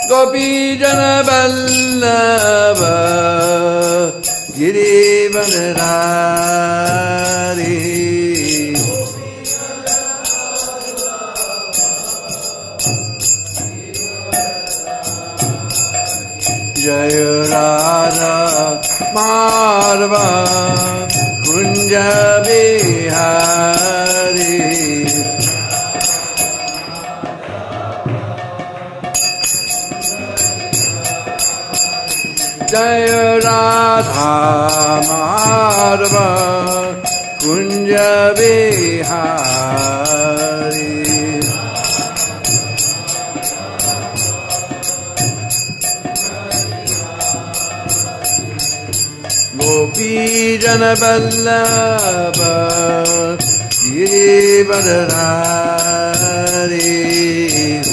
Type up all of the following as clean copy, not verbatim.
Gopijana Vallabha Girivardhari Jaya Radha Madhava Kunja Bihari Jaya Radha Madhava Kunja Bihari Gopijana Vallabha Girivardhari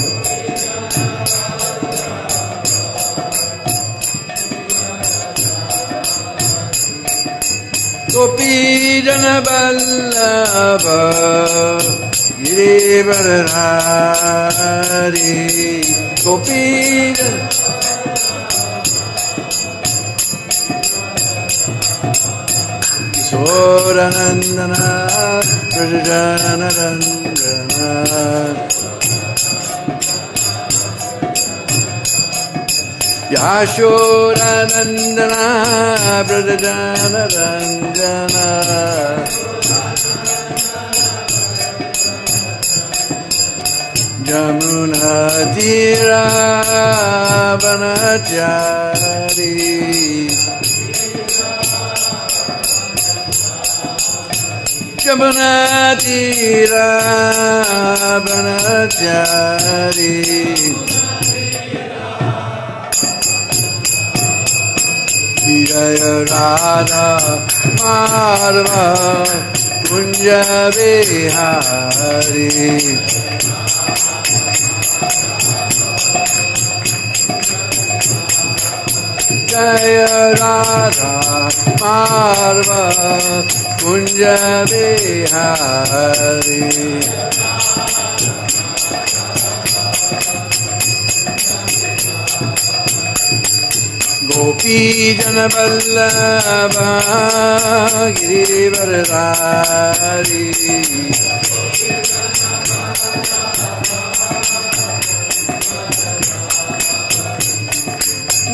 Gopijana Vallabha Girivardhari Gopijana Kisoranandana Prajanarandana Yashodanandana Prajanarandana Jamuna Tira Vanachari Jamuna Tira Vanachari Jaya Radha Madhava Kunja Bihari Jaya Radha Madhava Kunja Bihari Gopijana Vallabha Girivardhari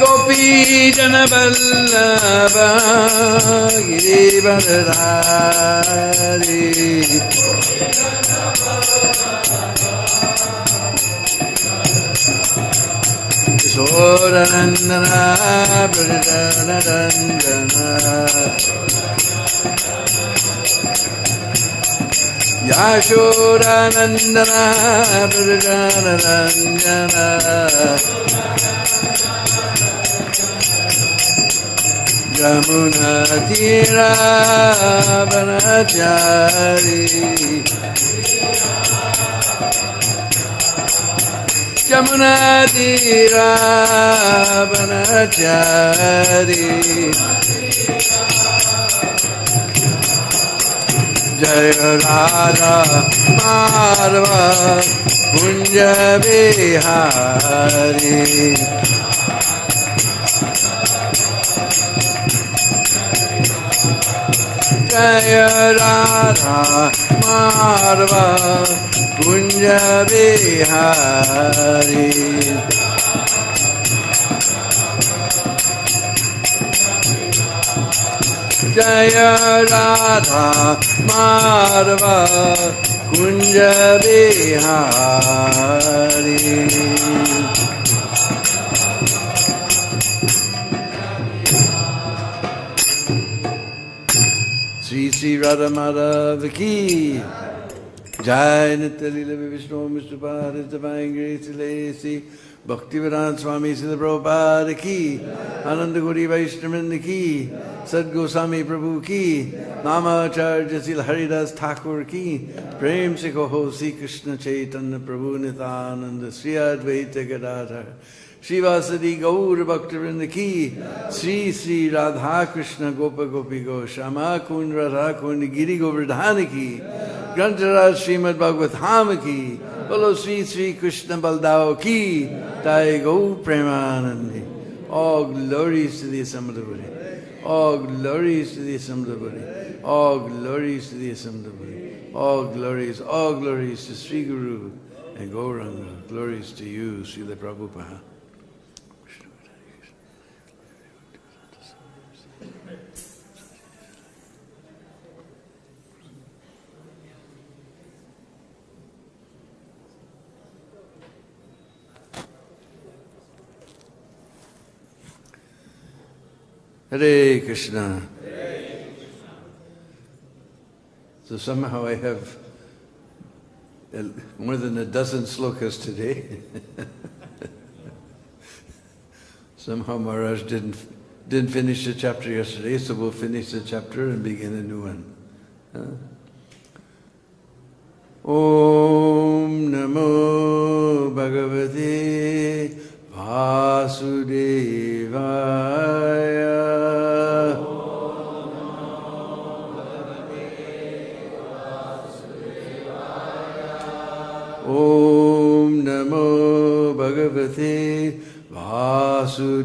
Gopijana Vallabha Girivardhari Kisoranandana Prajanarandana Yashodanandana Prajanarandana Jamuna Tira Vanachari Jamuna Tira Vanachari Jaya Radha Madhava Kunja Bihari Jaya Radha Madhava Kunja Bihari Jaya Radha Madhava Kunja Bihari Sri Sri Radha Madhava Ki Jai Nityalila Vishnu Mishnupada, His Divine Grace, Lacy, Bhaktivedanta Swami Srila Prabhupada ki, Ananda Gauri Vaishnavrinda ki, Sad Goswami Prabhu ki, Namacharya Srila Haridas Thakur ki, Prem se Kaho Sri Krishna Chaitanya Prabhu Nityananda, Sri Advaita Gadadhar, Shivasadi Gaur Bhaktivinoda ki, Sri Sri Radha Krishna Gopa Gopi Shama Kund Radha Kund Giri Govardhana ki, Grantaraj Srimad Bhagavatam ki, Bolo Sri Sri Krishna Baldao ki, Jai Gaur Premanandi. All glories to the Assembled Buddha. All glories to the Assembled Buddha. All glories to the Assembled Buddha. All glories to Sri Guru and Gauranga. Glories to you, Srila Prabhupada. Hare Krishna. So somehow I have more than a dozen slokas today. Somehow Maharaj didn't finish the chapter yesterday, so we'll finish the chapter and begin a new one. Om Namo Bhagavate Vasudevaya. Om Namo Bhagavate Vasudevaya.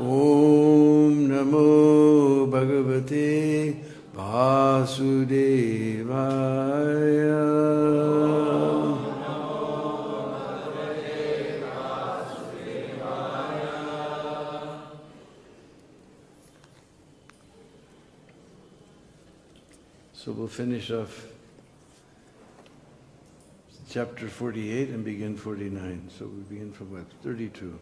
Om Namo Bhagavate Vasudevaya. So we'll finish off chapter 48 and begin 49. So we begin from what? 32.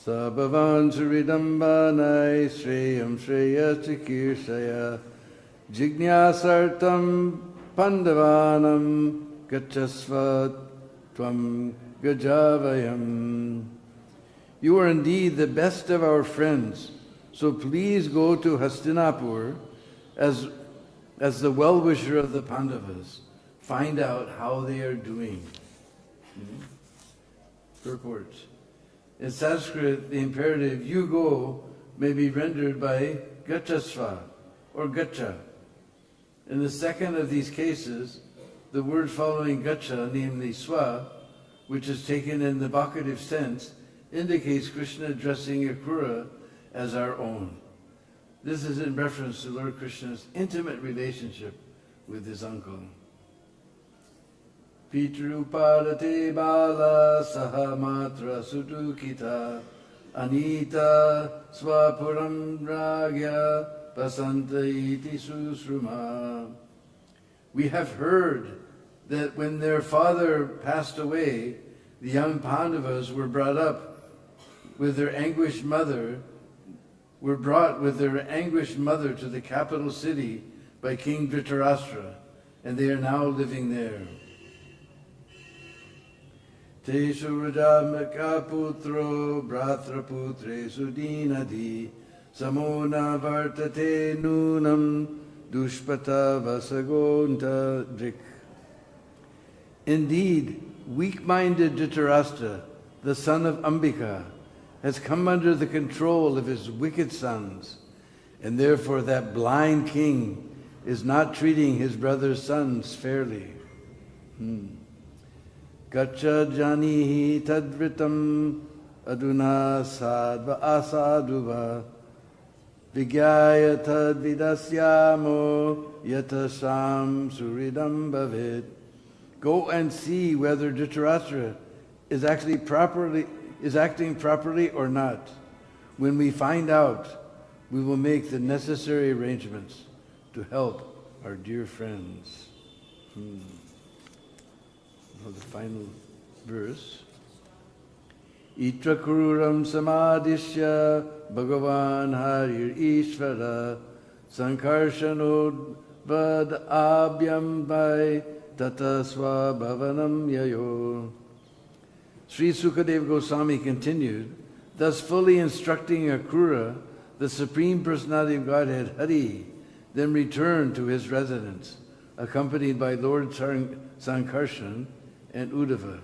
Sabhavan suridambanai shreyam shreyachikirshaya jignasartam paṇḍavānam gacchasva tvam gajavayam. You are indeed the best of our friends, so please go to Hastinapur as the well-wisher of the Pandavas. Find out how they are doing. Purport. In Sanskrit, the imperative you go may be rendered by gacchasva or gaccha. In the second of these cases, the word following gaccha, namely swa, which is taken in the vocative sense, indicates Krishna addressing Akrūra as our own. This is in reference to Lord Krishna's intimate relationship with his uncle. Pitrupadate bala saha-matra sudukita anita swapuram ragya pasanta iti susruma. We have heard that when their father passed away, the young Pandavas were brought with their anguished mother to the capital city by King Dhritarashtra, and they are now living there. Te surajamaka putro bhratraputre sudinadi samona vartate nunam dushpata vasagonta drik. Indeed, weak-minded Dhritarashtra, the son of Ambika, has come under the control of his wicked sons, and therefore that blind king is not treating his brother's sons fairly. Gaccha janihi tadvritam aduna sadva asaduva vigyaya tadvidasyamo yatasam suridam bhavet. Go and see whether Dhritarashtra is acting properly or not. When we find out, we will make the necessary arrangements to help our dear friends. The final verse. Itra Akrūram samadishya Bhagavan Harir Ishvara Sankarshano Vad Abhyam Vai Tata Swabhavanam Yayo. Sri Śukadeva Gosvāmī continued, thus fully instructing Akrūra, the Supreme Personality of Godhead Hari then returned to his residence, accompanied by Lord Sankarshan and Uddhava.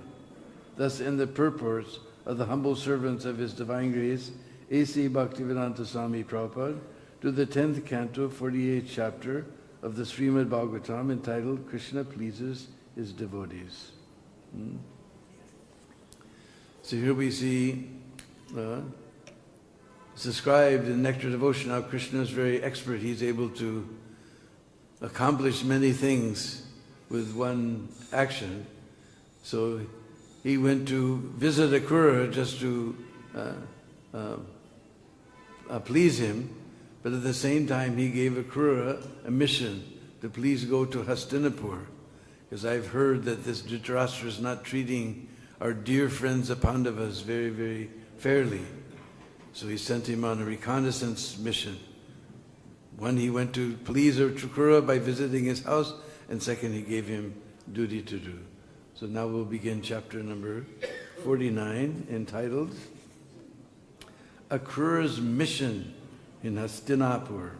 Thus in the purports of the humble servants of His Divine Grace, A.C. Bhaktivedanta Swami Prabhupada, to the 10th canto, 48th chapter of the Srimad Bhagavatam, entitled Krishna Pleases His Devotees. So here we see it's described in Nectar Devotion how Krishna is very expert. He's able to accomplish many things with one action. So he went to visit Akrūra just to please him, but at the same time he gave Akrūra a mission to please go to Hastinapur, because I've heard that this Dhritarashtra is not treating our dear friends the Pandavas very, very fairly. So he sent him on a reconnaissance mission. One, he went to please Akrūra by visiting his house, and second, he gave him duty to do. So now we'll begin chapter number 49, entitled Akrūra's Mission in Hastinapur.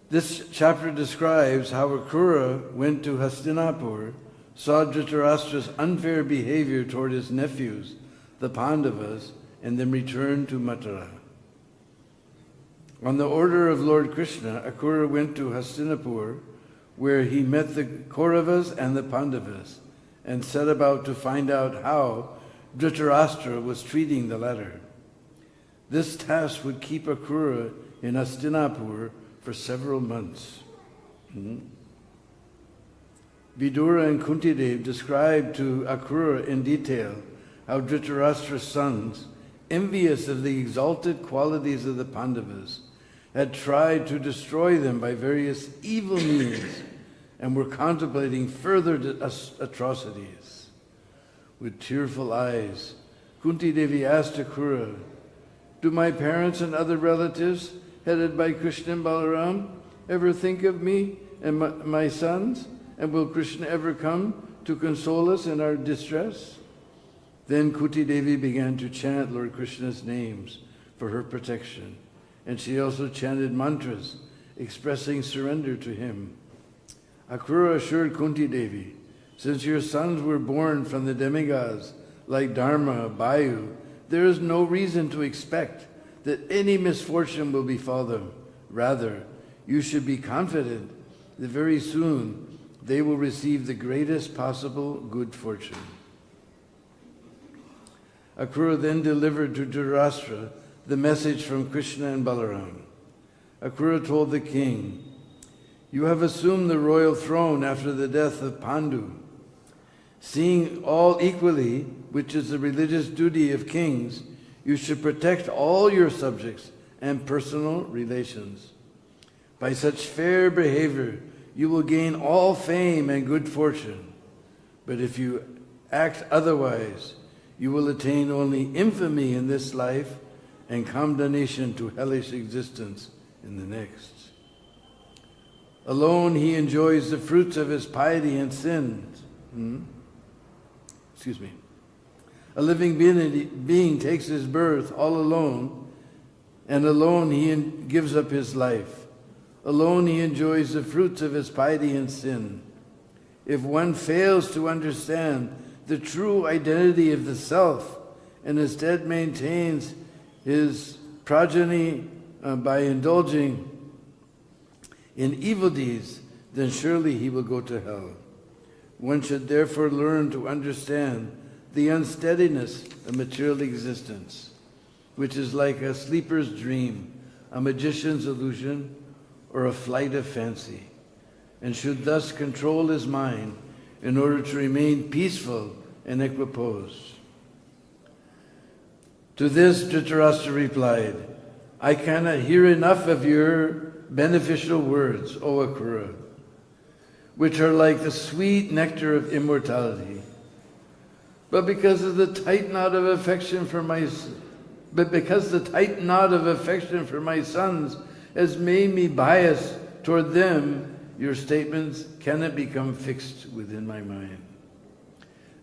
This chapter describes how Akrūra went to Hastinapur, saw Dhritarashtra's unfair behavior toward his nephews, the Pandavas, and then returned to Mathura. On the order of Lord Krishna, Akrūra went to Hastinapur, where he met the Kauravas and the Pandavas, and set about to find out how Dhritarashtra was treating the latter. This task would keep Akrūra in Hastinapur for several months. Vidura and Kuntidev described to Akrūra in detail how Dhritarashtra's sons, envious of the exalted qualities of the Pandavas, had tried to destroy them by various evil means and were contemplating further atrocities. With tearful eyes, Kunti Devi asked Akrūra, "Do my parents and other relatives, headed by Krishna and Balaram, ever think of me and my sons? And will Krishna ever come to console us in our distress?" Then Kunti Devi began to chant Lord Krishna's names for her protection, and she also chanted mantras expressing surrender to him. Akrūra assured Kunti Devi, "Since your sons were born from the demigods like Dharma, Bayu, there is no reason to expect that any misfortune will befall them. Rather, you should be confident that very soon they will receive the greatest possible good fortune." Akrūra then delivered to Dhritarashtra the message from Krishna and Balaram. Akrūra told the king, "You have assumed the royal throne after the death of Pāṇḍu. Seeing all equally, which is the religious duty of kings, you should protect all your subjects and personal relations. By such fair behavior, you will gain all fame and good fortune. But if you act otherwise, you will attain only infamy in this life and condemnation to hellish existence in the next. Alone he enjoys the fruits of his piety and sins. A living being takes his birth all alone, and alone he gives up his life. Alone he enjoys the fruits of his piety and sin. If one fails to understand the true identity of the self and instead maintains his progeny by indulging in evil deeds, then surely he will go to hell. One should therefore learn to understand the unsteadiness of material existence, which is like a sleeper's dream, a magician's illusion, or a flight of fancy, and should thus control his mind in order to remain peaceful and equiposed. To this Dhritarashtra replied, "I cannot hear enough of your beneficial words, O Akrūra, which are like the sweet nectar of immortality. But because the tight knot of affection for my sons has made me biased toward them, your statements cannot become fixed within my mind.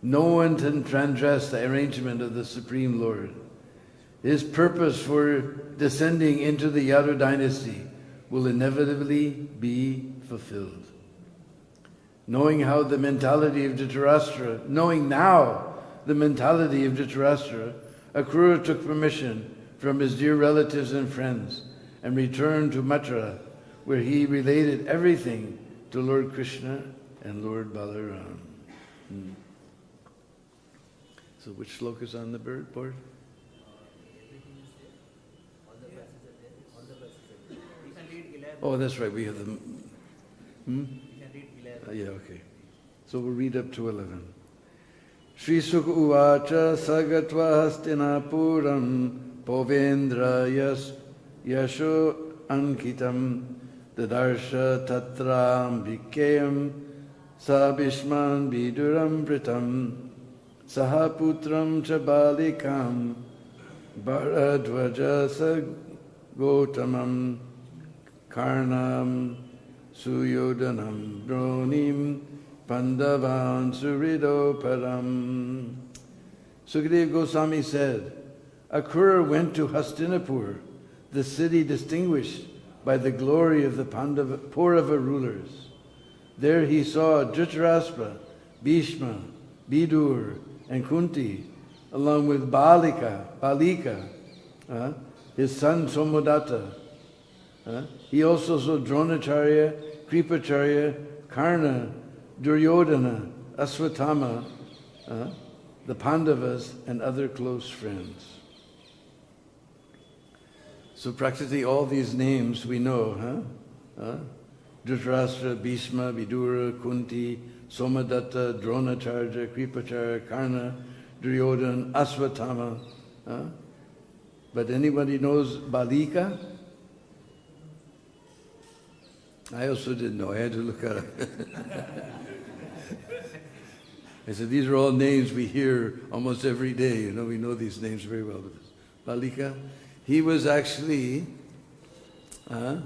No one can transgress the arrangement of the Supreme Lord. His purpose for descending into the Yadu dynasty will inevitably be fulfilled. Knowing now the mentality of Dhritarashtra, Akrūra took permission from his dear relatives and friends and returned to Mathura, where he related everything to Lord Krishna and Lord Balaram. So which sloka is on the board? Oh, that's right, we have the... You can read 11. Yeah, okay. So we'll read up to 11. Śrī-śuka uvāca sa gatvā hāstina-puram pauravendra-yaśo ṅkitam dadarśa tatrāmbikeyaṁ sa-bhīṣmaṁ viduraṁ pṛthām saha-putram ca bāhlīkaṁ bhāradvājaṁ sa-gautamam karnaṁ suyodhanaṁ drauṇiṁ pāṇḍavān suhṛdo param. Śukadeva Gosvāmī said, Akrūra went to Hastinapur, the city distinguished by the glory of the Paurava rulers. There he saw Dhritarashtra, Bhishma, Vidur, and Kunti, along with Bāhlīka, his son Somodatta. He also saw Dronacharya, Kripacharya, Karna, Duryodhana, Asvatthama, the Pandavas, and other close friends. So practically all these names we know, Dhritarashtra, Bhishma, Vidura, Kunti, Somadatta, Dronacharya, Kripacharya, Karna, Duryodhana, Asvatthama. But anybody knows Bāhlīka? I also didn't know. I had to look it up. I said, these are all names we hear almost every day. We know these names very well. Bāhlīka, he was actually the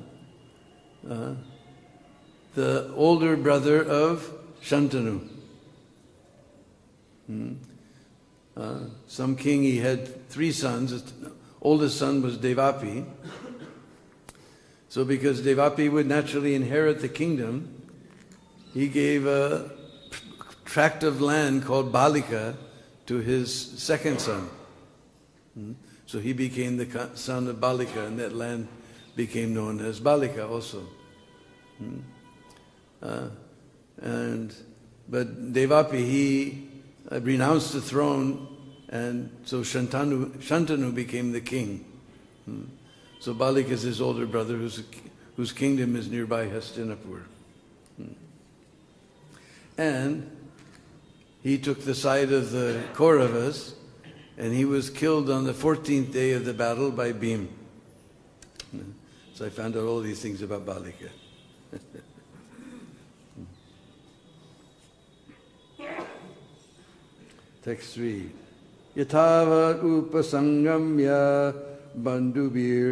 older brother of Shantanu. Some king, he had 3 sons. His oldest son was Devapi. So because Devapi would naturally inherit the kingdom, he gave a tract of land called Bāhlīka to his second son. So he became the son of Bāhlīka, and that land became known as Bāhlīka also. But Devapi, he renounced the throne, and so Shantanu became the king. So Bāhlīka is his older brother, whose kingdom is nearby Hastinapur. And he took the side of the Kauravas, and he was killed on the 14th day of the battle by Bhīma. So I found out all these things about Bāhlīka. Text 3. Yathavat upasangamya Bandhu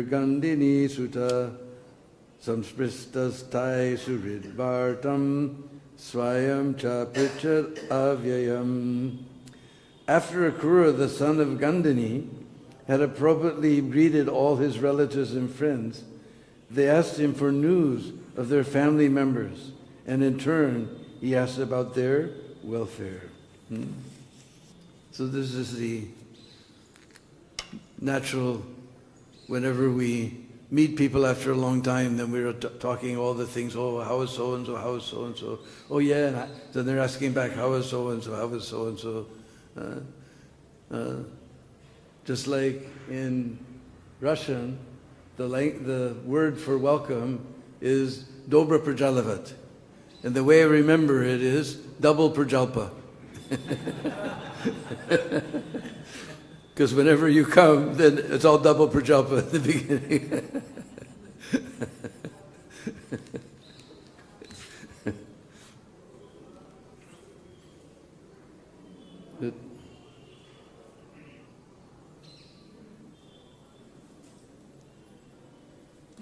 gandini sutta samspristastai suridvartam swayam cha pritchad avyayam. After Akrūra, the son of Gandini, had appropriately greeted all his relatives and friends, they asked him for news of their family members, and in turn, he asked about their welfare. So this is the natural, whenever we meet people after a long time, then we're talking all the things, oh, how is so-and-so, how is so-and-so, oh yeah, and then they're asking back, how is so-and-so, how is so-and-so. Just like in Russian, the word for welcome is Dobra Prajalavat. And the way I remember it is double Prajalpa. Because whenever you come, then it's all double Prajalpa at the beginning.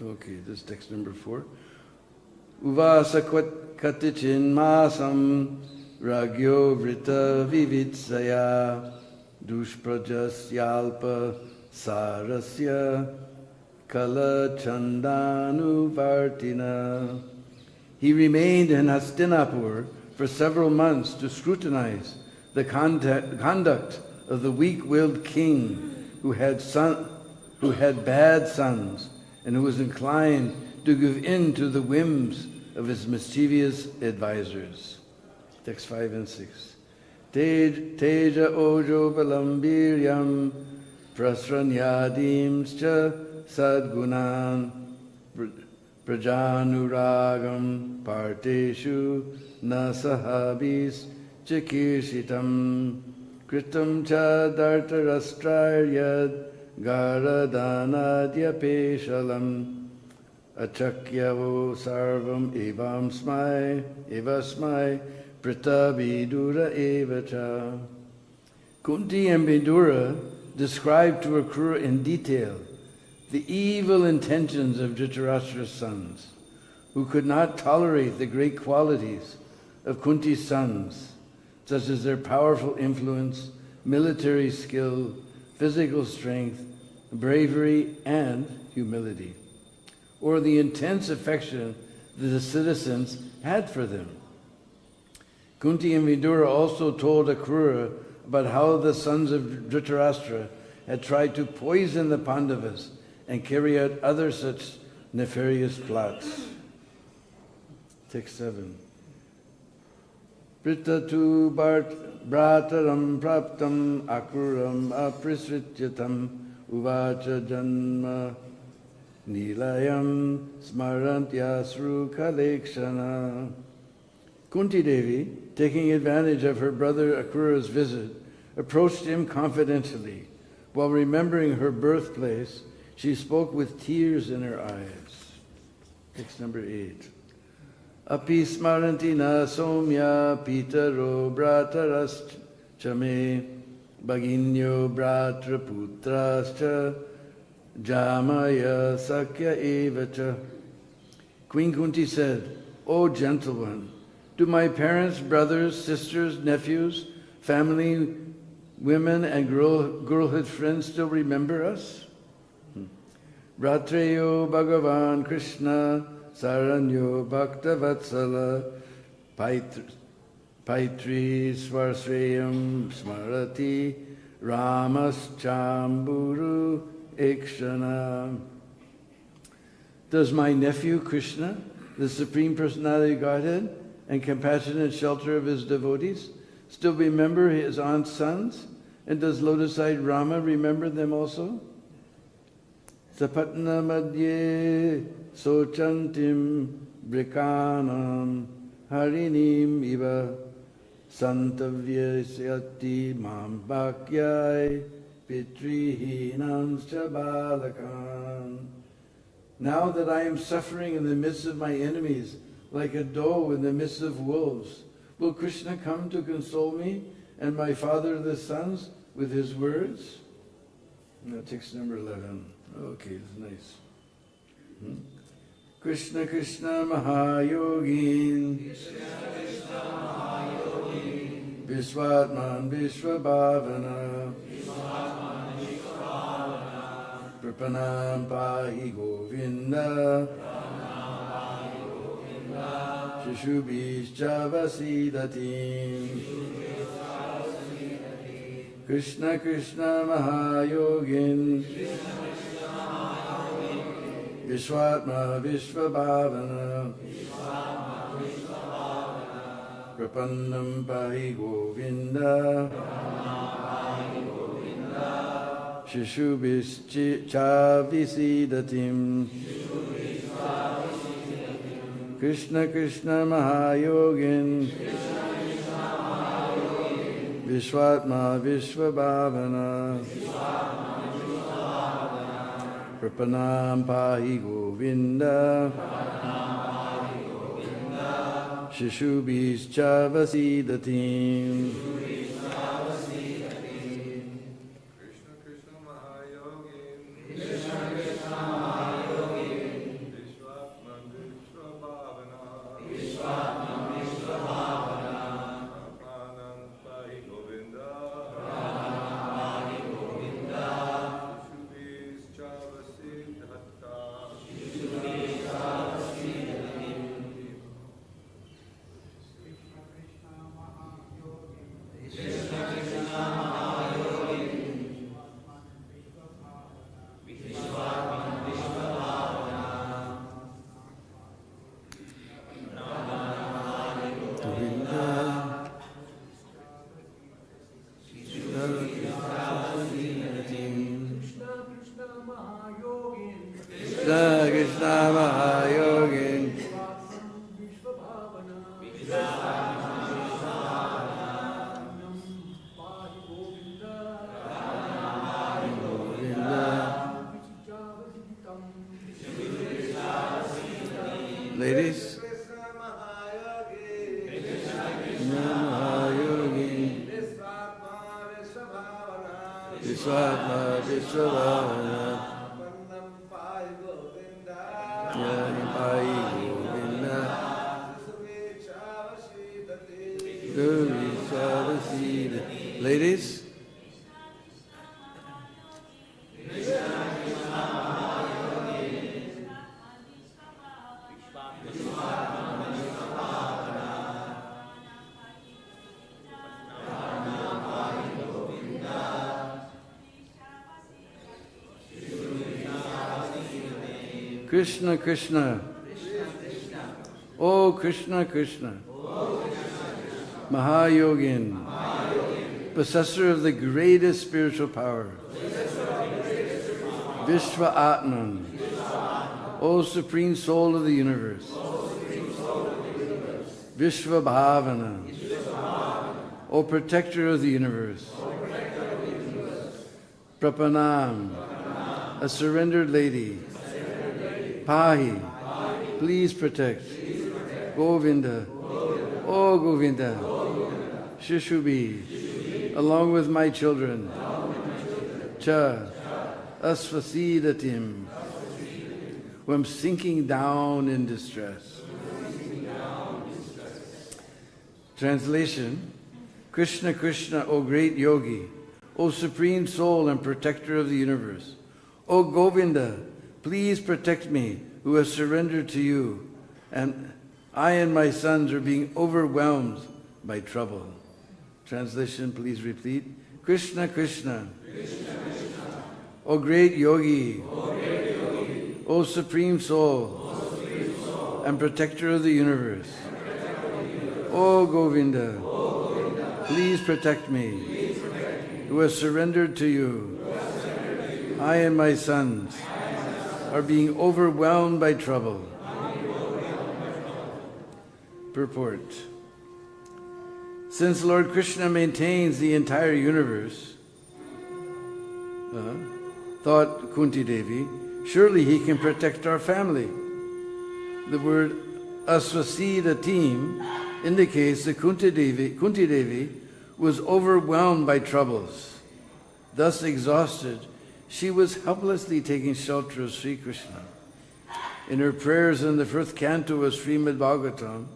Okay, this is text number 4. Uvāca katichin māsam ragyo vrita vivitsaya dushprajasyalpa sarasya kala chandanuvartina. He remained in Hastinapur for several months to scrutinize the conduct of the weak-willed king who had bad sons and who was inclined to give in to the whims of his mischievous advisors. Text 5 and 6. Teja ojo balambiryam prasranyadimscha sadgunan prajanuragam parteshu na saha-bhīṣmaṁ kritam cha dadarśa garadhanadhyapeshalam achakyavo sarvam evasmai prita vidura evacha. Kunti and Vidura described to Akrūra in detail the evil intentions of Dhritarashtra's sons, who could not tolerate the great qualities of Kunti's sons, such as their powerful influence, military skill, physical strength, bravery, and humility, or the intense affection that the citizens had for them. Kunti and Vidura also told Akrūra about how the sons of Dhritarashtra had tried to poison the Pandavas and carry out other such nefarious plots. Text 7. Pritatu brataram praptam Akrūram aprisrityatam uvāca janma nilayam smarantyasru kalekshana. Kunti Devi, taking advantage of her brother Akrūra's visit, approached him confidentially. While remembering her birthplace, she spoke with tears in her eyes. Text number 8. Api smaranti na somya pitaro bratarascha me bhaginyo bratra-putrascha jamaya sakya evacha. Queen Kunti said, O gentle one, do my parents, brothers, sisters, nephews, family, women, and girlhood friends still remember us? Bratreyo Bhagavan Krishna Saranyo Bhakta Vatsala Paitri Svarsreyam Smarati Ramas Chamburu Ekshana. Does my nephew Krishna, the Supreme Personality of Godhead and compassionate shelter of his devotees, still remember his aunt's sons? And does lotus-eyed Rama remember them also? Sapatna madhye sochantim brikanam harinim iva santavyasyati mam bhakyai pitrihinam balakam. Now that I am suffering in the midst of my enemies, like a doe in the midst of wolves, will Krishna come to console me and my father the sons with his words? Now text number 11. Okay, it's nice. Krishna Krishna Mahayogin Vishvatman Vishvabhavana Pṛthām Pahi Govinda Shishubhishcha Vasidatim. Krishna Krishna Mahayogin Vishvatma Vishvabhavana Pṛthām Pahi Govinda Shishubhishcha Vasidatim. Krishna Krishna Mahayogin Vishvatma Vishvabhavana Pṛthām Pahi Govinda Shishubhishcha Vasidatim. Krishna Krishna Mahayogin Ladies, Vishwātma Vishwāvana Yani Pai Govinda Gurishadasida. Ladies, Krishna Krishna, O Krishna Krishna, Mahayogin, possessor of the greatest spiritual power, Vishva Atman, O Supreme Soul of the universe, Vishva Bhavana, O Protector of the universe, Pṛthām, a surrendered lady, Pahi, please protect. Govinda, oh Govinda, Shishubhi, along with my children. Cha, asvasidatim, who am sinking down in distress. Translation: Krishna Krishna, O great yogi, O supreme soul and protector of the universe. O Govinda, please protect me, who has surrendered to you, and I and my sons are being overwhelmed by trouble. Translation, please repeat. Krishna Krishna, Krishna, Krishna. O great yogi, O supreme soul, and protector of the universe. O Govinda, please protect me, who has surrendered to you. I and my sons are being overwhelmed by trouble. Purport. Since Lord Krishna maintains the entire universe, thought Kunti Devi, surely he can protect our family. The word asvasidatim indicates that Kunti Devi was overwhelmed by troubles. Thus exhausted, she was helplessly taking shelter of Sri Krishna. In her prayers in the first canto of Srimad Bhagavatam,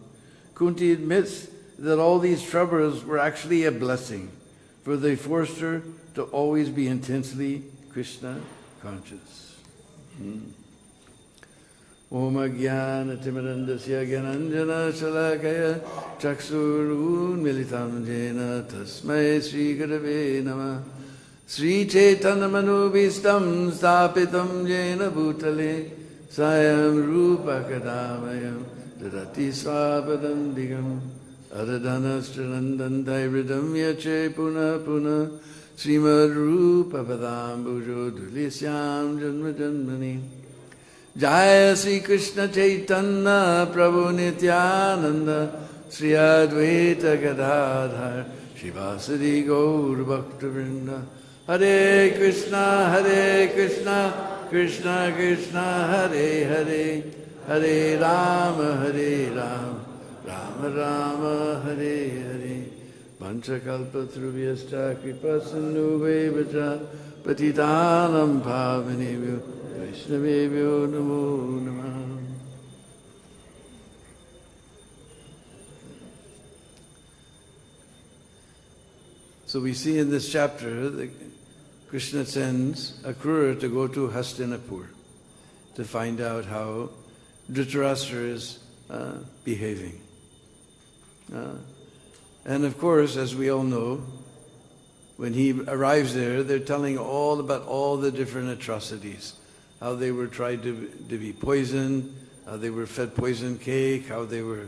Kunti admits that all these troubles were actually a blessing, for they forced her to always be intensely Krishna conscious. Om Ajnana Timirandasya Gyananjana Shalakaya Chaksurun Militam Jena Tasmai Śrī-śukaḥ Namah Sri Chaitanya Manubhistam Sthapitam Jena Bhutale Sayam Rupa Kadamayam Dadati Swapadam Digam Adadana-stranandam Dairidam Yache Puna Puna Srimad Rupa Padam Bhujo Dulisyam Janma Janmani Jaya Sri Krishna Chaitanya Prabhu Nityananda Sri Advaita Gadadhar Shivasari Gaur Bhakta-vrinda Hare Krishna, Krishna Krishna, Hare Hare, Hare Rama, Rama Rama, Hare Hare. Panchakalpatrubhyascha kripasindhubheva patitanam pavanebhyo Vaishnavebhyo namo namah. So we see in this chapter that Krishna sends Akrūra to go to Hastinapur to find out how Dhritarashtra is behaving. And of course, as we all know, when he arrives there, they're telling all about all the different atrocities. How they were tried to be poisoned, how they were fed poisoned cake, how they were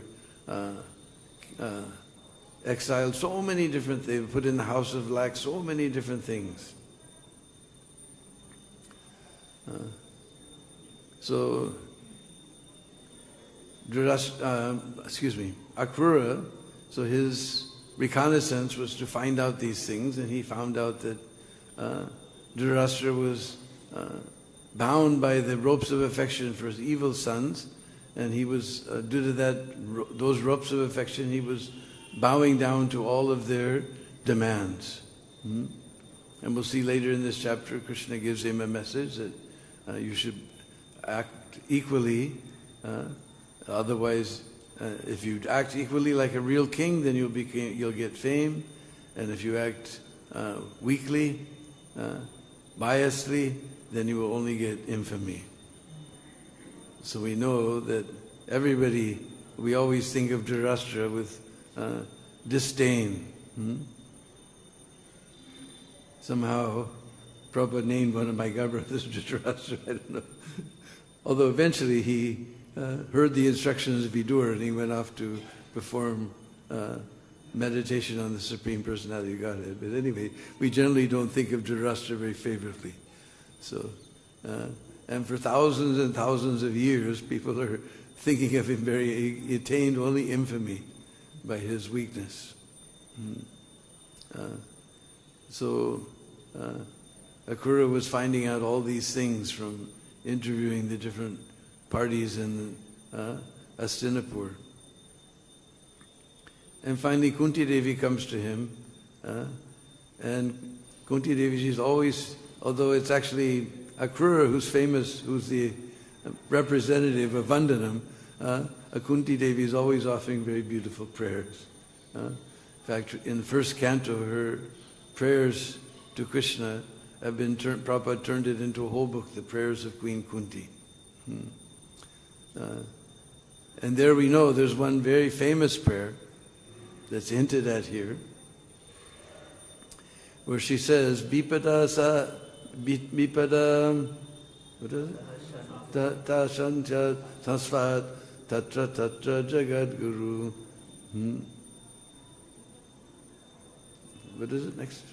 exiled, so many different things, put in the house of lac, so many different things. So, Akrūra, so his reconnaissance was to find out these things, and he found out that Dadarśa was bound by the ropes of affection for his evil sons, and he was, due to those ropes of affection, he was bowing down to all of their demands. And we'll see later in this chapter, Krishna gives him a message that you should act equally, otherwise, if you act equally like a real king, then you'll get fame, and if you act weakly, biasedly, then you will only get infamy. So we know that we always think of Dadarśa with disdain. Somehow, Prabhupada named one of my godbrothers Dadarśa, I don't know. Although eventually he heard the instructions of Vidura and he went off to perform meditation on the Supreme Personality of Godhead. But anyway, we generally don't think of Dadarśa very favorably. So, and for thousands and thousands of years, people are thinking of him he attained only infamy by his weakness. So, Akrūra was finding out all these things from interviewing the different parties in Hastinapur. And finally Kunti Devi comes to him, and Kunti Devi, she's always, although it's actually Akrūra who's famous, who's the representative of Vandanam, Kunti Devi is always offering very beautiful prayers. In fact, in the first canto, her prayers to Krishna have been Prabhupada turned it into a whole book, the prayers of Queen Kunti. And there we know there's one very famous prayer that's hinted at here, where she says, Vipada, what is it? Ta shancha tasvat tatra tatra jagad guru. What is it next?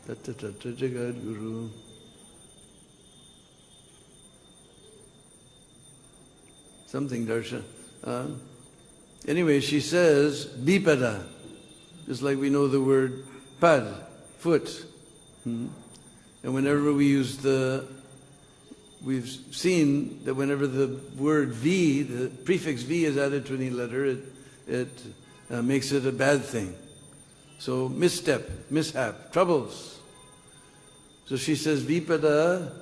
Tatra tatra jagad guru. Something darsha. Anyway, she says, Vipada, just like we know the word pad, foot. And whenever we use we've seen that whenever the word V, the prefix V is added to any letter, it makes it a bad thing. So misstep, mishap, troubles. So she says, Vipada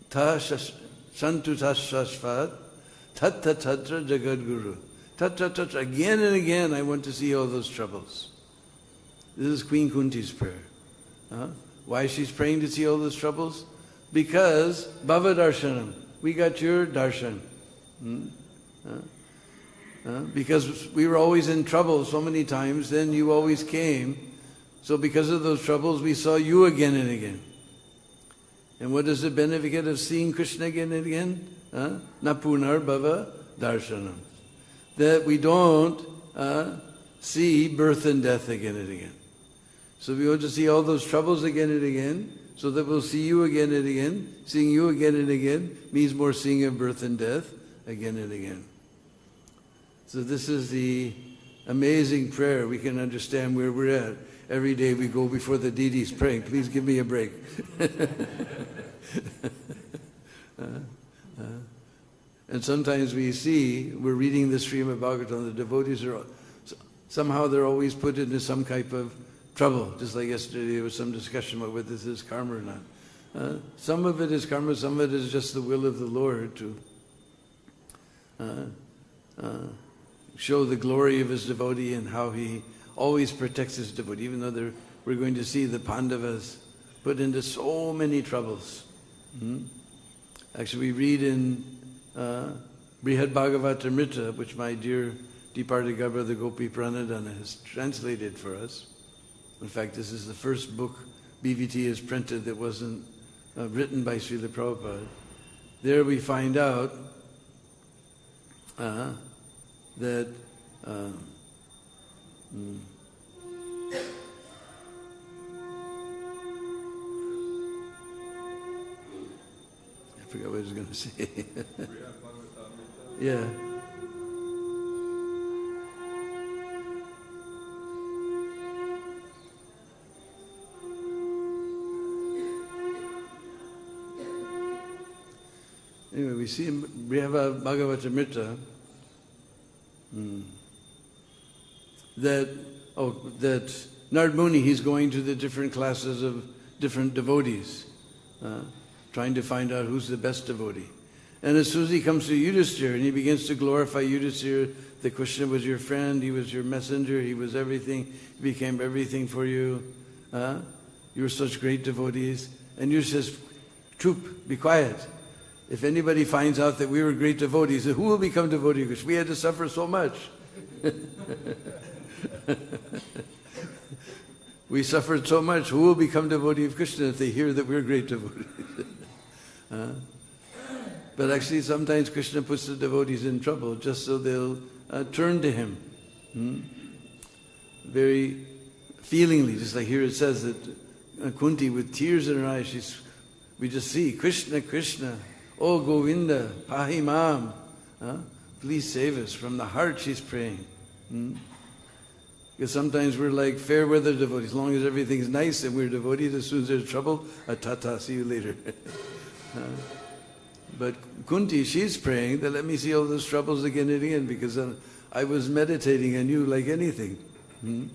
ta shantu tashashvat tatta tatra jagadguru. Tatra tatra, again and again I want to see all those troubles. This is Queen Kunti's prayer. Why she's praying to see all those troubles? Because bhava darshanam, we got your darshan. Because we were always in trouble so many times, then you always came. So because of those troubles, we saw you again and again. And what is the benefit of seeing Krishna again and again? Na punar bhava darshanam. That we don't see birth and death again and again. So we want to see all those troubles again and again, so that we'll see you again and again. Seeing you again and again means more seeing of birth and death again and again. So this is the amazing prayer. We can understand where we're at. Every day we go before the deities praying, please give me a break. And sometimes we see, we're reading the Srimad Bhagavatam, the devotees are, somehow they're always put into some type of trouble. Just like yesterday there was some discussion about whether this is karma or not. Some of it is karma, some of it is just the will of the Lord to show the glory of his devotee and how he always protects his devotee, even though we're going to see the Pandavas put into so many troubles. Actually, we read in Brihad Bhagavatamrita, which my dear departed godbrother Gopi Pranadana has translated for us. In fact, this is the first book BVT has printed that wasn't written by Srila Prabhupada. There we find out that I forgot what I was going to say. Yeah. Anyway, we see in Bhagavata-mrita that Narad Muni, he's going to the different classes of different devotees, trying to find out who's the best devotee. And as soon as he comes to Yudhisthira and he begins to glorify Yudhisthira, that Krishna was your friend, he was your messenger, he was everything, he became everything for you. You were such great devotees. And Yudhisthira says, "Chup, be quiet. If anybody finds out that we were great devotees, who will become devotee of Krishna? We had to suffer so much." We suffered so much. Who will become devotee of Krishna if they hear that we're great devotees? But actually, sometimes Krishna puts the devotees in trouble just so they'll turn to him. Very feelingly, just like here it says that Kunti, with tears in her eyes, we just see Krishna, Krishna. Oh Govinda, pāhi-maṁ, please save us. From the heart she's praying. Because sometimes we're like fair weather devotees. As long as everything's nice and we're devotees, as soon as there's trouble, tata, see you later. But Kunti, she's praying that let me see all those troubles again and again, because I was meditating on you like anything. And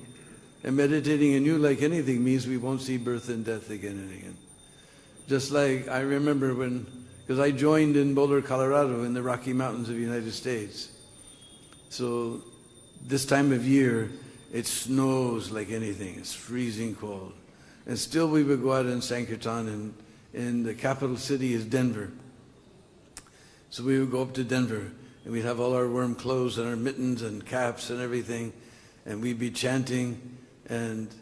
meditating on you like anything means we won't see birth and death again and again. Just like I remember because I joined in Boulder, Colorado, in the Rocky Mountains of the United States. So this time of year, it snows like anything. It's freezing cold. And still we would go out in Sankirtan, and the capital city is Denver. So we would go up to Denver, and we'd have all our warm clothes and our mittens and caps and everything, and we'd be chanting, and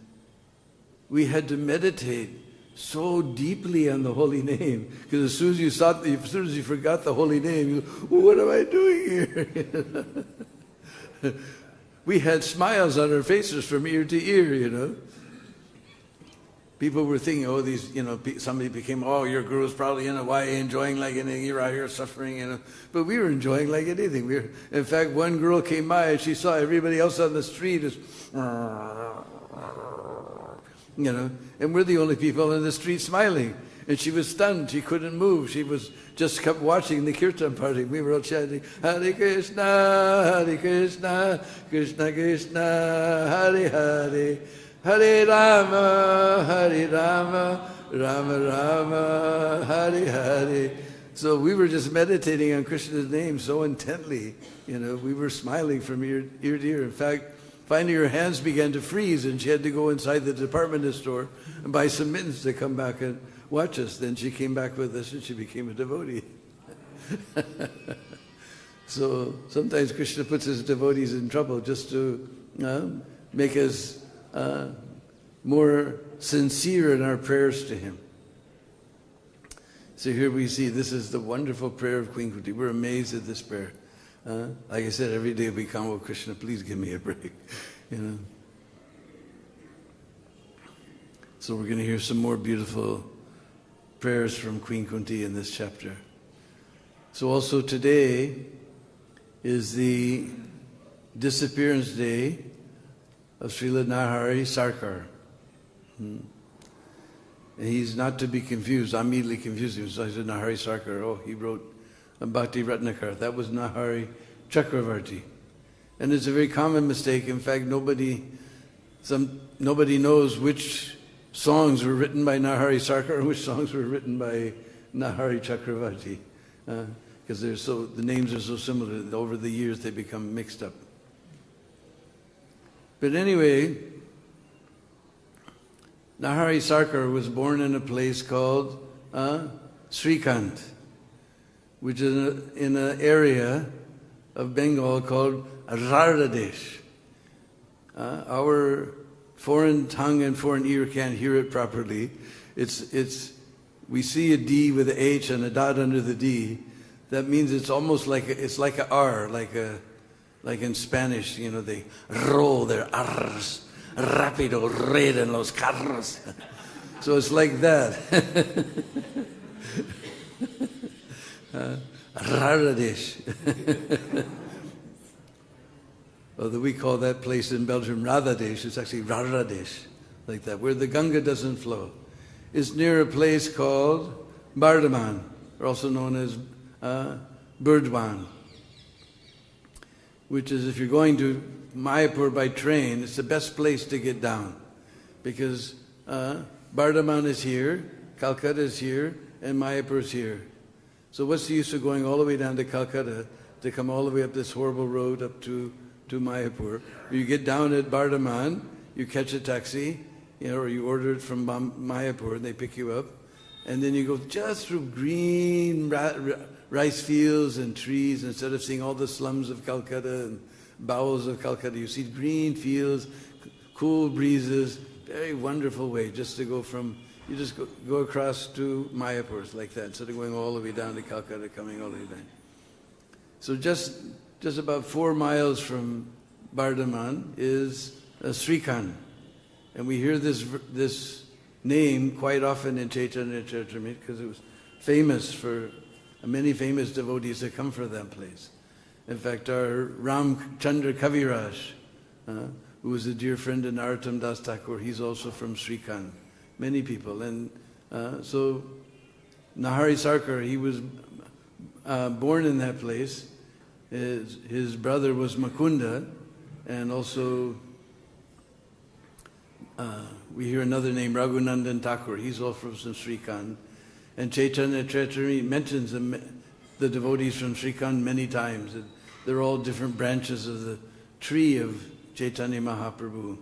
we had to meditate so deeply on the holy name, because as soon as you forgot the holy name, you, what am I doing here? We had smiles on our faces from ear to ear, People were thinking, oh, these, somebody became, oh, your guru's probably in Hawaii enjoying like anything, you're out here suffering, But we were enjoying like anything. In fact, one girl came by and she saw everybody else on the street is, and we're the only people in the street smiling. And she was stunned. She couldn't move. She just kept watching the kirtan party. We were all chanting, Hare Krishna, Krishna Krishna, Hare Hare, Hare Rama, Rama Rama, Hare Hare. So we were just meditating on Krishna's name so intently. We were smiling from ear to ear. In fact, finally her hands began to freeze and she had to go inside the department store and buy some mittens to come back and watch us. Then she came back with us and she became a devotee. So sometimes Krishna puts his devotees in trouble just to make us more sincere in our prayers to him. So here we see this is the wonderful prayer of Queen Kunti. We're amazed at this prayer. Like I said, every day we come, oh Krishna, please give me a break. So we're going to hear some more beautiful prayers from Queen Kunti in this chapter. So also today is the disappearance day of Srila Narahari Sarkar. And he's not to be confused. I immediately confused him. So I said, Narahari Sarkar, oh, he wrote Bhakti Ratnakar. That was Narahari Chakravarti. And it's a very common mistake. In fact, nobody knows which songs were written by Narahari Sarkar and which songs were written by Narahari Chakravarti. Because the names are so similar that over the years they become mixed up. But anyway, Narahari Sarkar was born in a place called Srikant, which is in an area of Bengal called Rardadesh. Our foreign tongue and foreign ear can't hear it properly. We see a D with an H and a dot under the D. That means it's almost like it's like a R, like like in Spanish, you know, they roll their R's, rápido, red en los carros. So it's like that. Raradesh. Although we call that place in Belgium Radadesh, it's actually Raradesh, like that, where the Ganga doesn't flow. It's near a place called Bardhaman, or also known as Burdwan, which is, if you're going to Mayapur by train, it's the best place to get down, because Bardhaman is here, Calcutta is here, and Mayapur is here. So what's the use of going all the way down to Calcutta to come all the way up this horrible road up to Mayapur? You get down at Bardhaman, you catch a taxi, you know, or you order it from Mayapur, and they pick you up, and then you go just through green rice fields and trees. Instead of seeing all the slums of Calcutta and bowels of Calcutta, you see green fields, cool breezes, very wonderful way just to go from, you just go across to Mayapur like that, instead of going all the way down to Calcutta, coming all the way down. So just about 4 miles from Bardhaman is Srikhand. And we hear this name quite often in Chaitanya Charitamrita because it was famous for many famous devotees that come from that place. In fact, our Ramchandra Kaviraj, who was a dear friend of Narottam Das Thakur, he's also from Srikhand. Many people. And so Nahari Sarkar, he was born in that place. His brother was Mukunda, and also we hear another name, Raghunandan Thakur. He's also from Srikhand. And Chaitanya Charitamrita mentions the devotees from Srikhand many times. They're all different branches of the tree of Chaitanya Mahaprabhu.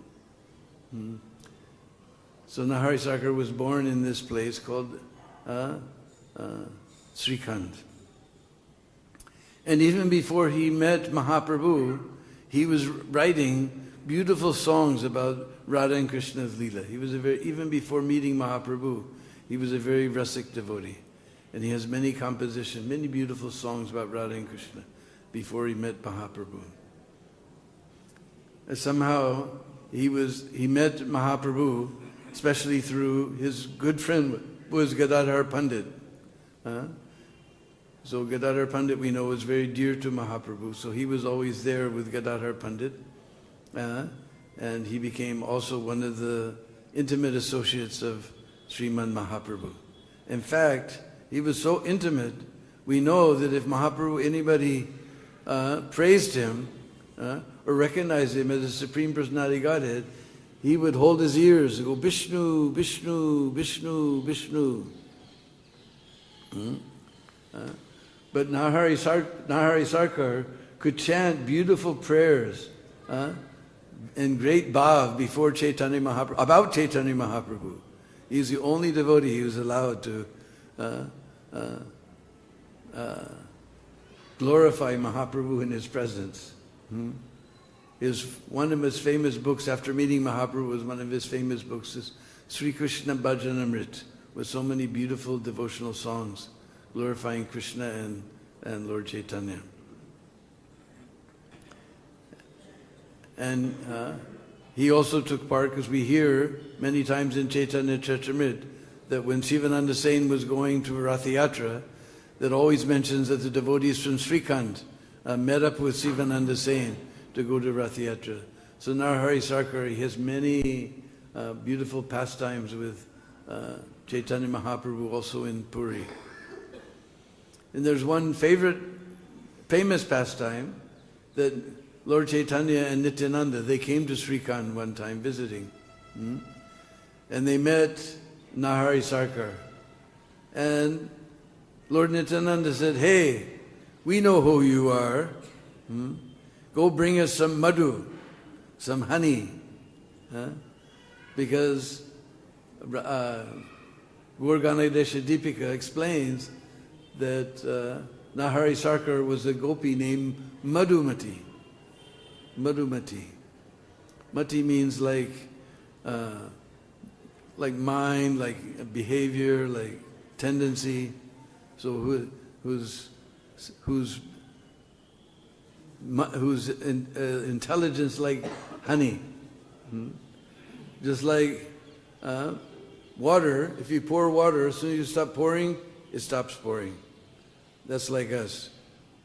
So Nahari Sarkar was born in this place called Srikhand. And even before he met Mahaprabhu, he was writing beautiful songs about Radha and Krishna's Leela. He was even before meeting Mahaprabhu, he was a very rasik devotee. And he has many compositions, many beautiful songs about Radha and Krishna before he met Mahaprabhu. And somehow he met Mahaprabhu, especially through his good friend was Gadadhar Pandit. So Gadadhar Pandit, we know, was very dear to Mahaprabhu. So he was always there with Gadadhar Pandit. And he became also one of the intimate associates of Sriman Mahaprabhu. In fact, he was so intimate, we know that if Mahaprabhu, anybody praised him or recognized him as a Supreme Personality Godhead, he would hold his ears and go, Vishnu, Vishnu, Vishnu, Vishnu. But Nahari Sarkar could chant beautiful prayers in great bhav before Chaitanya Mahaprabhu, about Chaitanya Mahaprabhu. He's the only devotee who's allowed to glorify Mahaprabhu in his presence. One of his famous books after meeting Mahaprabhu was one of his famous books is Sri Krishna Bhajanamrit, with so many beautiful devotional songs glorifying Krishna and Lord Chaitanya. And he also took part, because we hear many times in Chaitanya Charitamrita that when Sivananda Sen was going to Rath Yatra, that always mentions that the devotees from Srikhand met up with Sivananda Sen to go to Rath Yatra. So Narahari Sarkar, he has many beautiful pastimes with Chaitanya Mahaprabhu also in Puri. And there's one famous pastime that Lord Chaitanya and Nityananda, they came to Srikhand one time visiting. And they met Nahari Sarkar. And Lord Nityananda said, hey, we know who you are. Go bring us some madhu, some honey. Because Gaur-Ganadesha Deepika explains that Nahari Sarkar was a gopi named Madhumati. Madhumati. Mati means like mind, like behavior, like tendency. So whose whose intelligence like honey. Just like water, if you pour water, as soon as you stop pouring, it stops pouring. That's like us.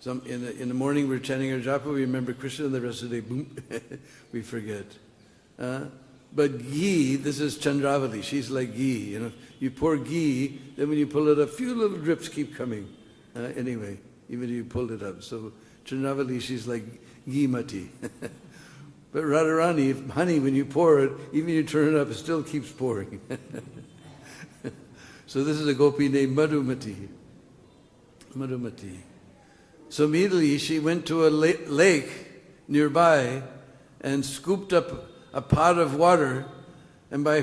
In the morning we're chanting our japa, we remember Krishna, and the rest of the day, boom, we forget. But ghee, this is Chandravali, she's like ghee. You know, you pour ghee, then when you pull it up, a few little drips keep coming. Anyway, even if you pulled it up. So Chandravali, she's like ghee-mati. But Radharani, honey, when you pour it, even you turn it up, it still keeps pouring. So this is a gopi named Madhumati. Madhumati. So immediately she went to a lake nearby and scooped up a pot of water, and by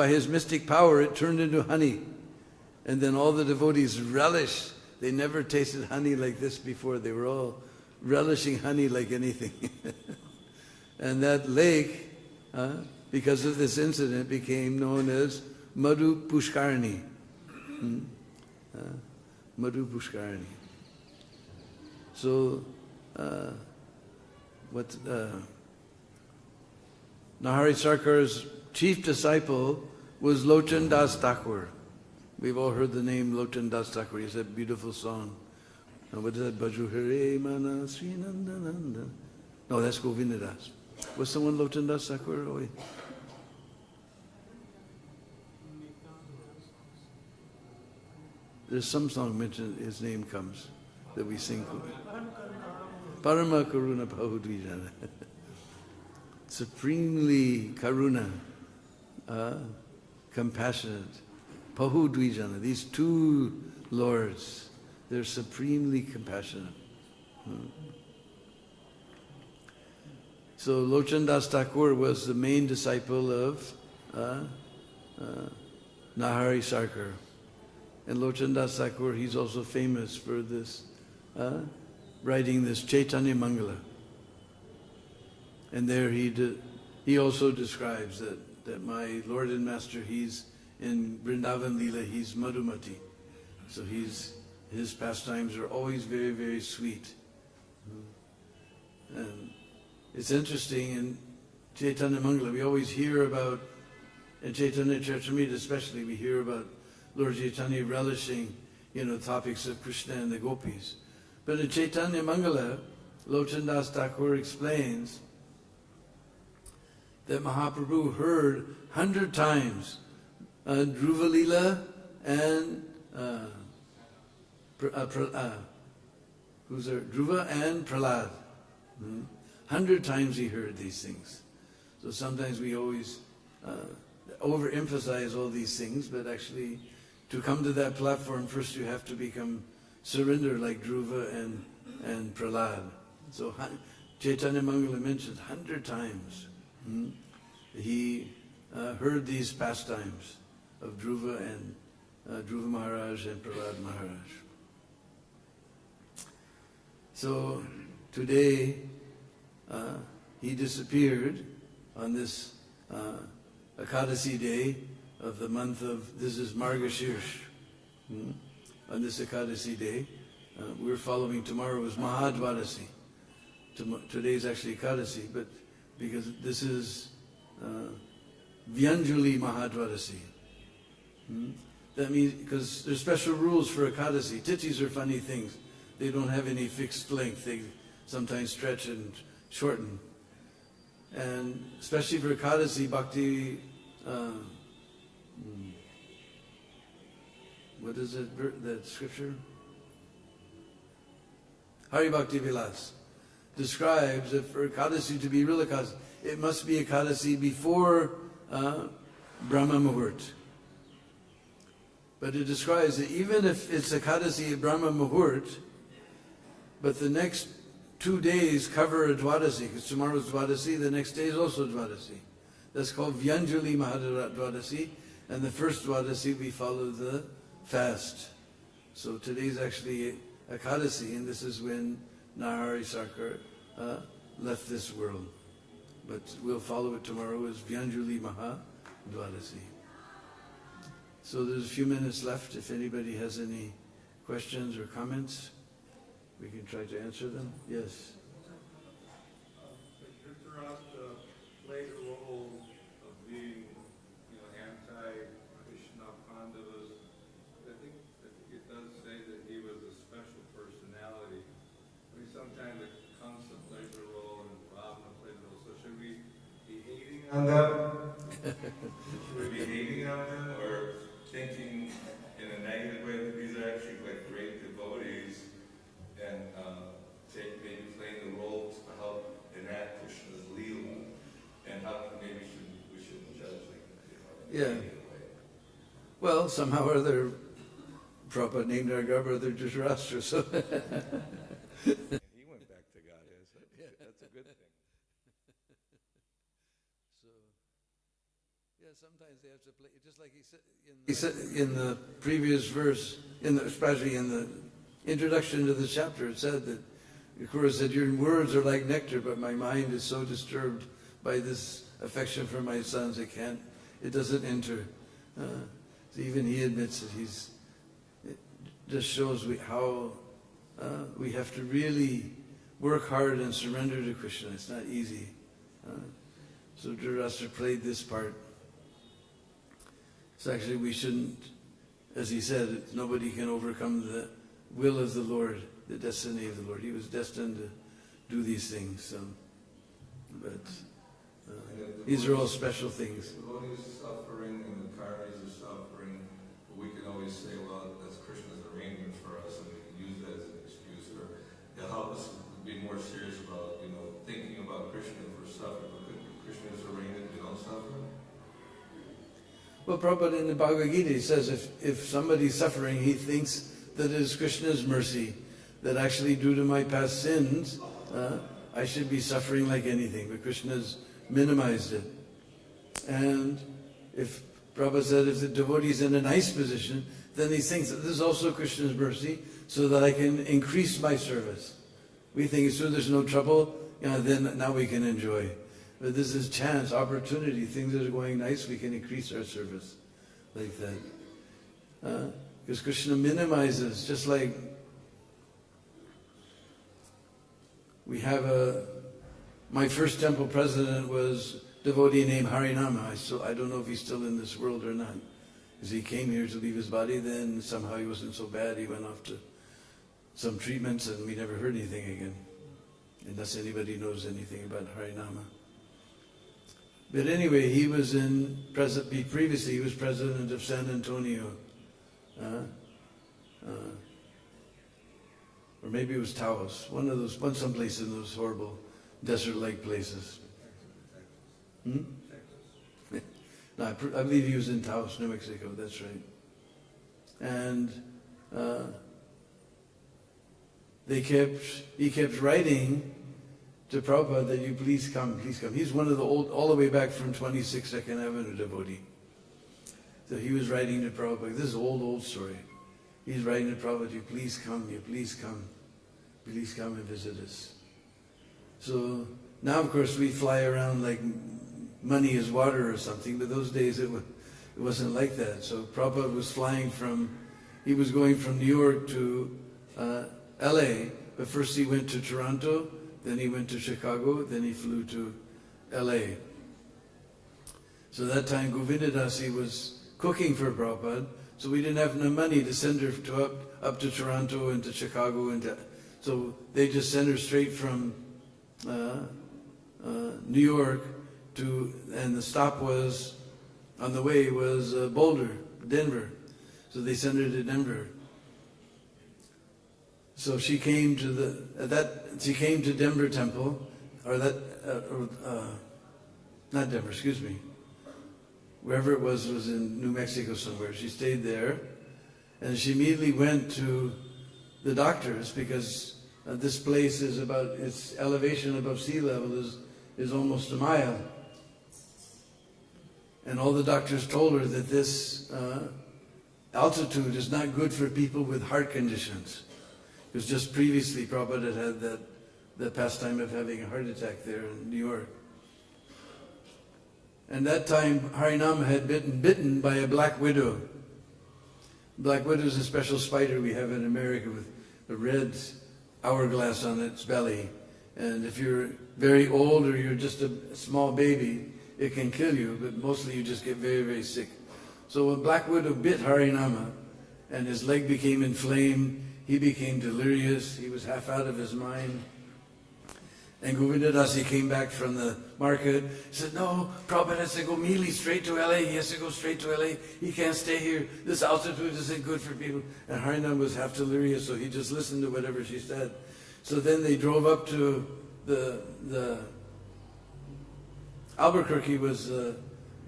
his mystic power it turned into honey. And then all the devotees relished. They never tasted honey like this before. They were all relishing honey like anything. And that lake, because of this incident, became known as Madhu Pushkarani. Madhu Pushkarani. So, Nahari Sarkar's chief disciple was Lochan Das Thakur. We've all heard the name Lochan Das Thakur. He said beautiful song. What is that? Baju Hare Mana Sri Nandananda. No, that's Govinda Das. What's the one Lochan Das Thakur? Oh, there's some song mentioned, his name comes, that we sing. Parama Karuna Pahudvijana. Supremely Karuna, compassionate. Pahudvijana, these two lords, they're supremely compassionate. So Lochan Das Thakur was the main disciple of Nahari Sarkar. And Lochan Das Thakur, he's also famous for this, writing this Chaitanya Mangala. And there he also describes that my Lord and Master, he's in Vrindavan Leela, he's Madhumati. So his pastimes are always very, very sweet. And it's interesting, in Chaitanya Mangala, we always hear about, in Chaitanya Charitamrita especially, we hear about Lord Chaitanya relishing, topics of Krishna and the gopis. But in Chaitanya Mangala, Lochan Das Thakur explains that Mahaprabhu heard 100 times Dhruva Leela and Dhruva and Prahlad. 100 times he heard these things. So sometimes we always overemphasize all these things, but actually to come to that platform, first you have to become surrender like Dhruva and Prahlad. So Chaitanya Mangala mentions 100 times he heard these pastimes of Dhruva and Dhruva Maharaj and Prahlad Maharaj. So today he disappeared on this Ekadasi day of the month of, this is Margashirsh. On this Ekadasi day, we're following, tomorrow is Mahadvadasi. Today's actually Ekadasi, but because this is Vyanjali Mahadvadasi. That means, because there's special rules for Ekadasi. Titis are funny things. They don't have any fixed length. They sometimes stretch and shorten. And especially for Ekadasi, Bhakti, what is it, that scripture? Hari Bhakti Vilas describes that for Ekadasi to be real Ekadasi, it must be Ekadasi before Brahma Muhurt. But it describes that even if it's Ekadasi at Brahma Muhurt, but the next 2 days cover a Dwadasi, because tomorrow's Dwadasi, the next day is also Dwadasi. That's called Vyanjali Mahadvadasi, and the first Dwadasi we follow the fast. So today's actually Ekadasi, and this is when Nahari Sarkar left this world. But we'll follow it tomorrow as Vyanjali Mahadvadasi. So there's a few minutes left. If anybody has any questions or comments, we can try to answer them. Yes. Should we be hating on them or thinking in a negative way that these are actually like great devotees and maybe playing the role to help enact Krishna's Leela, and how maybe we shouldn't judge like in a negative way. Well, somehow or other, Prabhupada named our brother Dhritarashtra, so He went back to Godhead, so that's a good thing. So, yeah, sometimes they have to play, just like he said in the previous verse, especially in the introduction to the chapter, it said that Akrūra said, your words are like nectar, but my mind is so disturbed by this affection for my sons, it doesn't enter. So even he admits that it just shows how we have to really work hard and surrender to Krishna. It's not easy. So Dhritarashtra played this part. So actually we shouldn't, as he said, nobody can overcome the will of the Lord, the destiny of the Lord. He was destined to do these things. So, but these are all special things. The devotees suffering and the karmis are suffering, but we can always say, well, that's Krishna's arrangement for us, and we can use that as an excuse, or to help us be more serious about, thinking about Krishna if we're suffering. But Krishna's arrangement, we don't suffer. Well, Prabhupada in the Bhagavad Gita, he says if somebody's suffering, he thinks that it is Krishna's mercy, that actually due to my past sins, I should be suffering like anything, but Krishna's minimized it. And if Prabhupada said if the devotee is in a nice position, then he thinks that this is also Krishna's mercy, so that I can increase my service. We think as soon as there's no trouble, then now we can enjoy. But this is chance, opportunity, things that are going nice, we can increase our service like that. Because Krishna minimizes, just like we have my first temple president was a devotee named Harinama. I don't know if he's still in this world or not. Because he came here to leave his body, then somehow he wasn't so bad, he went off to some treatments and we never heard anything again. Unless anybody knows anything about Harinama. But anyway, he was previously he was president of San Antonio. Or maybe it was Taos, someplace in those horrible desert-like places. No, I believe he was in Taos, New Mexico, that's right. And he kept writing to Prabhupada that you please come, please come. He's one of the all the way back from 26 Second Avenue devotee. So he was writing to Prabhupada, this is an old story. He's writing to Prabhupada, you please come and visit us. So now of course we fly around like money is water or something, but those days it wasn't like that. So Prabhupada was he was going from New York to LA, but first he went to Toronto, then he went to Chicago, then he flew to LA. So that time Govindadasi was cooking for Prabhupada, so we didn't have enough money to send her up to Toronto and to Chicago, so they just sent her straight from New York and the stop on the way was Denver. So they sent her to Denver. So she came to Denver Temple, not Denver, excuse me. Wherever it was in New Mexico somewhere. She stayed there, and she immediately went to the doctors because this place its elevation above sea level is almost a mile. And all the doctors told her that this altitude is not good for people with heart conditions. Because just previously Prabhupada had the pastime of having a heart attack there in New York. And that time Harinama had been bitten by a black widow. Black widow is a special spider we have in America with a red hourglass on its belly. And if you're very old or you're just a small baby, it can kill you, but mostly you just get very, very sick. So when black widow bit Harinama and his leg became inflamed, he became delirious, he was half out of his mind. And Govindadasi came back from the market. He said, no, Prabhupada has to go immediately straight to LA. He has to go straight to LA. He can't stay here. This altitude isn't good for people. And Harinam was half delirious, so he just listened to whatever she said. So then they drove up to the Albuquerque was the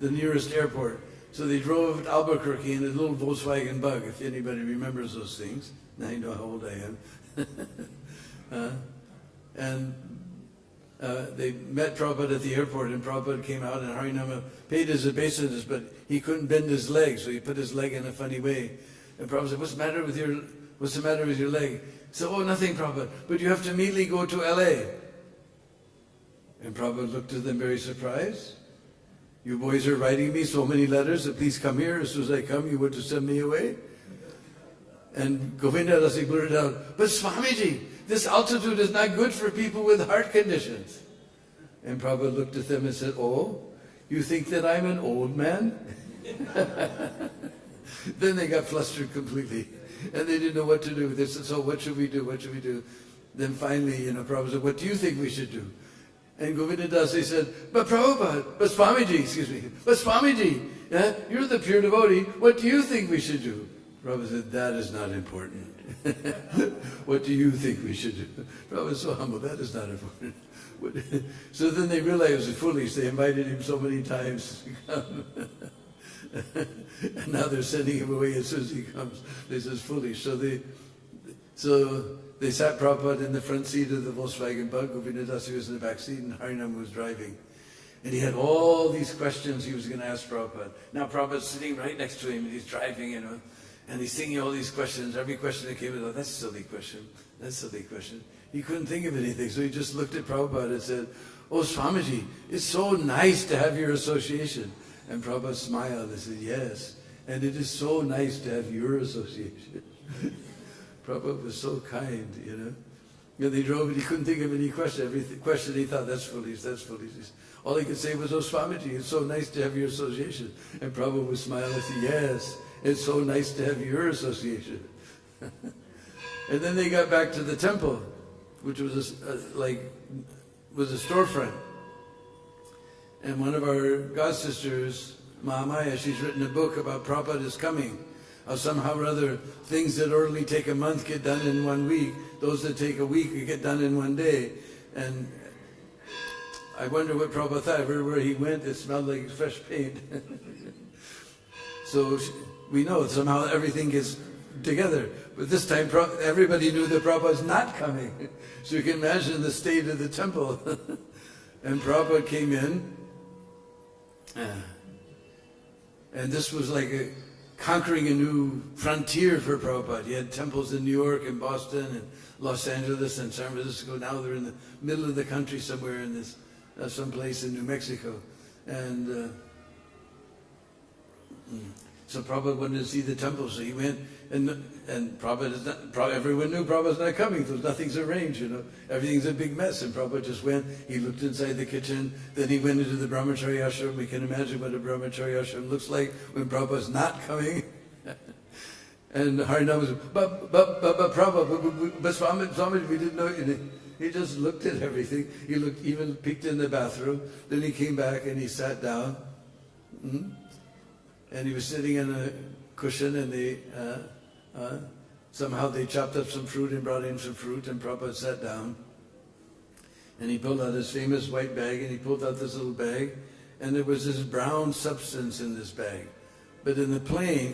nearest airport. So they drove to Albuquerque in a little Volkswagen Bug, if anybody remembers those things. Now you know how old I am. And they met Prabhupada at the airport, and Prabhupada came out, and Harinama paid his obeisance, but he couldn't bend his leg, so he put his leg in a funny way. And Prabhupada said, what's the matter with your leg? He said, oh, nothing, Prabhupada, but you have to immediately go to LA. And Prabhupada looked at them very surprised. You boys are writing me so many letters that please come here. As soon as I come, you want to send me away? And Govinda Dasi blurted out, but Swamiji, this altitude is not good for people with heart conditions. And Prabhupada looked at them and said, oh, you think that I'm an old man? Then they got flustered completely. And they didn't know what to do. They said, so what should we do? What should we do? Then finally, Prabhupada said, what do you think we should do? And Govinda Dasi said, but Prabhupada, but Swamiji, yeah, you're the pure devotee. What do you think we should do? Prabhupada said, that is not important. What do you think we should do? Prabhupada was so humble, that is not important. So then they realized it was foolish. They invited him so many times to come. And now they're sending him away as soon as he comes. This is foolish. So they sat Prabhupada in the front seat of the Volkswagen Bug. Govinda Dasi was in the back seat, and Harinam was driving. And he had all these questions he was going to ask Prabhupada. Now Prabhupada's sitting right next to him, and he's driving, and he's thinking all these questions. Every question that came, he thought, that's a silly question. That's a silly question. He couldn't think of anything, so he just looked at Prabhupada and said, oh, Swamiji, it's so nice to have your association. And Prabhupada smiled and said, yes, and it is so nice to have your association. Prabhupada was so kind, And they drove, and he couldn't think of any question. Every question he thought, that's foolish, that's foolish. All he could say was, oh, Swamiji, it's so nice to have your association. And Prabhupada would smile and say, yes, it's so nice to have your association. And then they got back to the temple, which was was a storefront. And one of our god sisters, Mahamaya, she's written a book about Prabhupada is coming. How somehow or other, things that only take a month get done in 1 week. Those that take a week get done in 1 day. And I wonder what Prabhupada thought. Everywhere he went, it smelled like fresh paint. So we know somehow everything gets together. But this time, everybody knew that Prabhupada's not coming. So you can imagine the state of the temple. And Prabhupada came in. And this was like conquering a new frontier for Prabhupada. He had temples in New York and Boston and Los Angeles and San Francisco. Now they're in the middle of the country somewhere in this, someplace in New Mexico. And so Prabhupada wanted to see the temple, so he went, and everyone knew Prabhupada's not coming, because nothing's arranged, Everything's a big mess, and Prabhupada just went, he looked inside the kitchen, then he went into the brahmacharya ashram. We can imagine what a brahmacharya ashram looks like when Prabhupada's not coming. And Harinam was, but Prabhupada, but Swami, we didn't know. He just looked at everything. He even peeked in the bathroom. Then he came back and he sat down. And he was sitting in a cushion, and somehow they chopped up some fruit and brought him some fruit, and Prabhupada sat down. And he pulled out his famous white bag, and he pulled out this little bag, and there was this brown substance in this bag. But in the plain,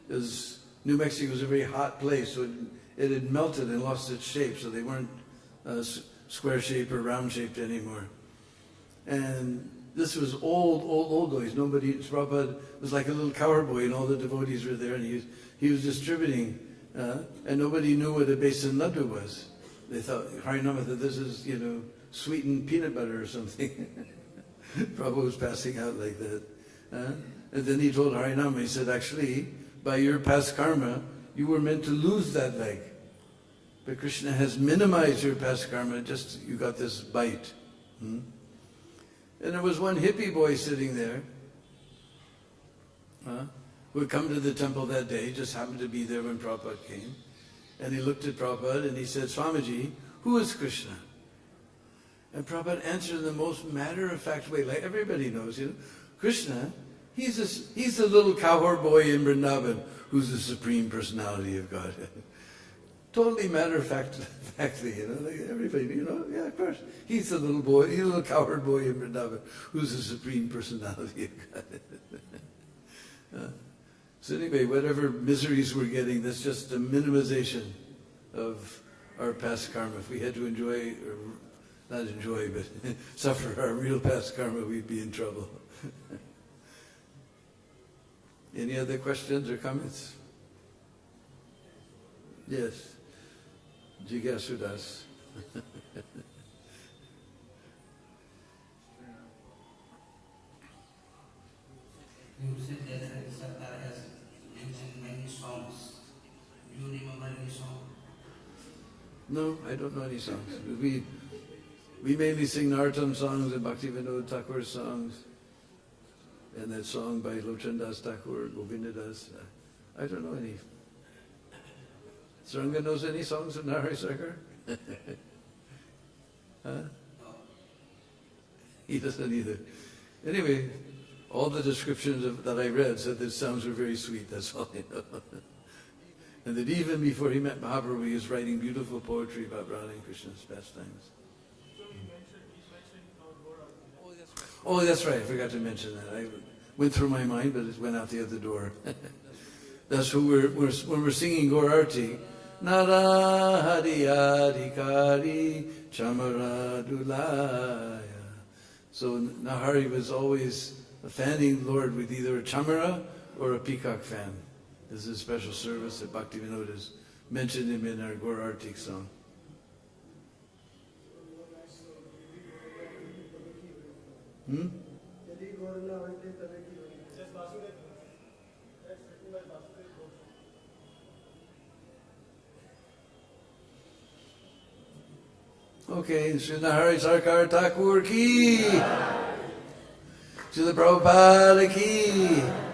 because New Mexico was a very hot place, so it had melted and lost its shape, so they weren't square shaped or round shaped anymore. And this was old boys. Prabhupada was like a little cowboy, and all the devotees were there, and he was distributing, and nobody knew what a basin laddu was. They thought, Harinama, that this is, sweetened peanut butter or something. Prabhupada was passing out like that. And then he told Harinama, he said, actually, by your past karma, you were meant to lose that leg. But Krishna has minimized your past karma, just you got this bite. And there was one hippie boy sitting there who had come to the temple that day, just happened to be there when Prabhupada came. And he looked at Prabhupada and he said, Swamiji, who is Krishna? And Prabhupada answered in the most matter-of-fact way, like everybody knows, Krishna, he's a little cowherd boy in Vrindavan who's the Supreme Personality of Godhead. Totally matter-of-factly, like everybody, yeah, of course. He's a little boy, he's a little cowherd boy in Vrindavan who's the Supreme Personality of Godhead. So anyway, whatever miseries we're getting, that's just a minimization of our past karma. If we had to enjoy, or not enjoy, but suffer our real past karma, we'd be in trouble. Any other questions or comments? Yes. Jigasudas. You said that Sarkar has mentioned many songs. Do you remember any song? No, I don't know any songs. We mainly sing Nartam songs and Bhaktivinoda Thakur songs. And that song by Lochan Das Thakur, Govinda Das. I don't know any. Saranga knows any songs of Narahari Sarkar? Huh? He doesn't either. Anyway, all the descriptions that I read said that sounds were very sweet, that's all I know. And that even before he met Mahaprabhu, he was writing beautiful poetry about Radha and Krishna's pastimes. Oh, that's right, I forgot to mention that. I went through my mind, but it went out the other door. That's who when we're singing Gaur Arti. Nara Hari Adhikari Chamara Dulaya. So Nahari was always fanning the Lord with either a chamara or a peacock fan. This is a special service that Bhaktivinoda has mentioned him in our Gaur Arti song. Okay, Srila Hari Sarkar Thakur ki, Srila Prabhupada ki.